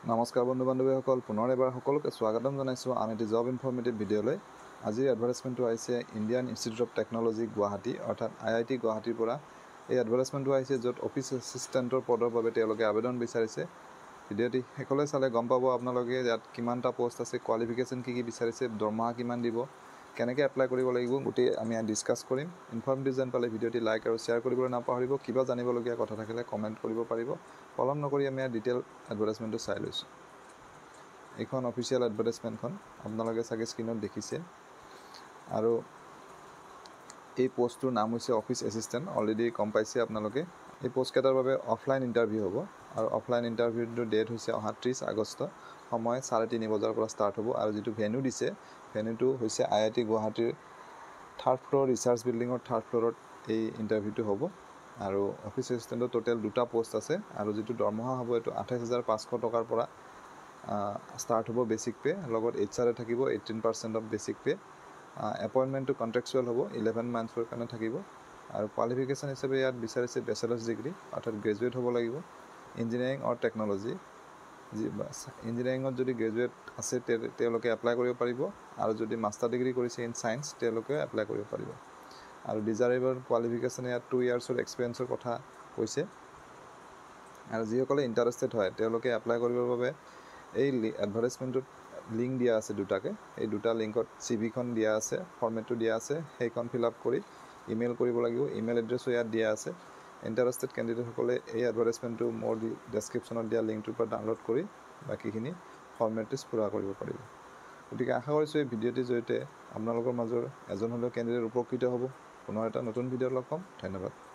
নমস্কাৰ বন্ধু বান্ধৱীসকল, পুনৰ এবাৰ সকলোকে স্বাগতম জনাইছোঁ আন এটি জব ইনফৰ্মেটিভ ভিডিঅ'লৈ। আজিৰ এডভাৰটাইজমেণ্টটো আহিছে Indian institute of technology Guwahati অৰ্থাৎ IIT গুৱাহাটীৰ পৰা। এই এডভাৰটাইজমেণ্টটো আহিছে য'ত অফিচ এছিষ্টেণ্টৰ পদৰ বাবে তেওঁলোকে আবেদন বিচাৰিছে। ভিডিঅ'টি শেষলৈ চালে গম পাব আপোনালোকে ইয়াত কিমানটা পোষ্ট আছে, কোৱালিফিকেশ্যন কি বিচাৰিছে, দৰমহা কিমান দিব, কেনেকৈ এপ্লাই কৰিব লাগিব, গোটেই আমি ডিছকাছ কৰিম। ইনফৰ্মেটিভ যেন পালে ভিডিঅ'টি লাইক আৰু শ্বেয়াৰ কৰিবলৈ নাপাহৰিব। কিবা জানিবলগীয়া কথা থাকিলে কমেণ্ট কৰিব পাৰিব। পলম নকৰি আমি ডিটেইল এডভাৰটাইজমেণ্টটো চাই লৈছোঁ। এইখন অফিচিয়েল এডভাৰটাইজমেণ্টখন আপোনালোকে চাগে স্ক্ৰীনত দেখিছে। আৰু এই পোষ্টটোৰ নাম হৈছে অফিচ এছিষ্টেণ্ট। অলৰেডি গম পাইছে আপোনালোকে। এই পোষ্টকেইটাৰ বাবে অফলাইন ইণ্টাৰভিউ হ'ব আৰু অফলাইন ইণ্টাৰভিউটোৰ ডেট হৈছে অহা 30 আগষ্ট, সময় 3:30 বজাৰ পৰা ষ্টাৰ্ট হ'ব। আৰু যিটো ভেন্যু দিছে, ভেন্যুটো হৈছে IIT গুৱাহাটীৰ 3rd ফ্ল'ৰ ৰিচাৰ্চ বিল্ডিঙৰ 3rd ফ্ল'ৰত এই ইণ্টাৰভিউটো হ'ব। আৰু অফিচ এছিষ্টেণ্টৰ টোটেল 2টা পোষ্ট আছে আৰু যিটো দৰমহা হ'ব এইটো 28,500 টকাৰ পৰা ষ্টাৰ্ট হ'ব। বেছিক পে' লগত HR থাকিব 18% অফ বেছিক পে'। এপইণ্টমেণ্টটো কণ্ট্ৰেকচুৱেল হ'ব, 11 মান্থছৰ কাৰণে থাকিব। আৰু কোৱালিফিকেশ্যন হিচাপে ইয়াত বিচাৰিছে বেচেলাৰ্ছ ডিগ্ৰী অৰ্থাৎ গ্ৰেজুৱেট হ'ব লাগিব। ইঞ্জিনিয়াৰিং অৰ টেকন'লজি, ইঞ্জিনিয়াৰিঙত যদি গ্ৰেজুৱেট আছে তেওঁলোকে এপ্লাই কৰিব পাৰিব, আৰু যদি মাষ্টাৰ ডিগ্ৰী কৰিছে ইন ছায়েন্স তেওঁলোকে এপ্লাই কৰিব পাৰিব। আৰু ডিজাৰেবল কোৱালিফিকেশ্যন ইয়াত 2 ইয়াৰ্ছৰ এক্সপিৰিয়েঞ্চৰ কথা কৈছে। আৰু যিসকলে ইণ্টাৰেষ্টেড হয় তেওঁলোকে এপ্লাই কৰিবৰ বাবে এই এডভাৰটাইজমেণ্টটোত লিংক দিয়া আছে দুটাকৈ। এই দুটা লিংকত CV-খন দিয়া আছে, ফৰ্মেটটো দিয়া আছে, সেইখন ফিল আপ কৰি ইমেইল কৰিব লাগিব। ইমেইল এড্ৰেছো ইয়াত দিয়া আছে। ইণ্টাৰেষ্টেড কেণ্ডিডেটসকলে এই এডভাৰটাইজমেণ্টটো মোৰ ডেছক্ৰিপশ্যনত দিয়া লিংকটোৰ পৰা ডাউনলোড কৰি বাকীখিনি ফৰ্মেলিটিজ পূৰা কৰিব পাৰিব। গতিকে আশা কৰিছোঁ এই ভিডিঅ'টিৰ জৰিয়তে আপোনালোকৰ মাজৰ এজন হ'লেও কেণ্ডিডেট উপকৃত হ'ব। পুনৰ এটা নতুন ভিডিঅ'ত লগ পাম। ধন্যবাদ।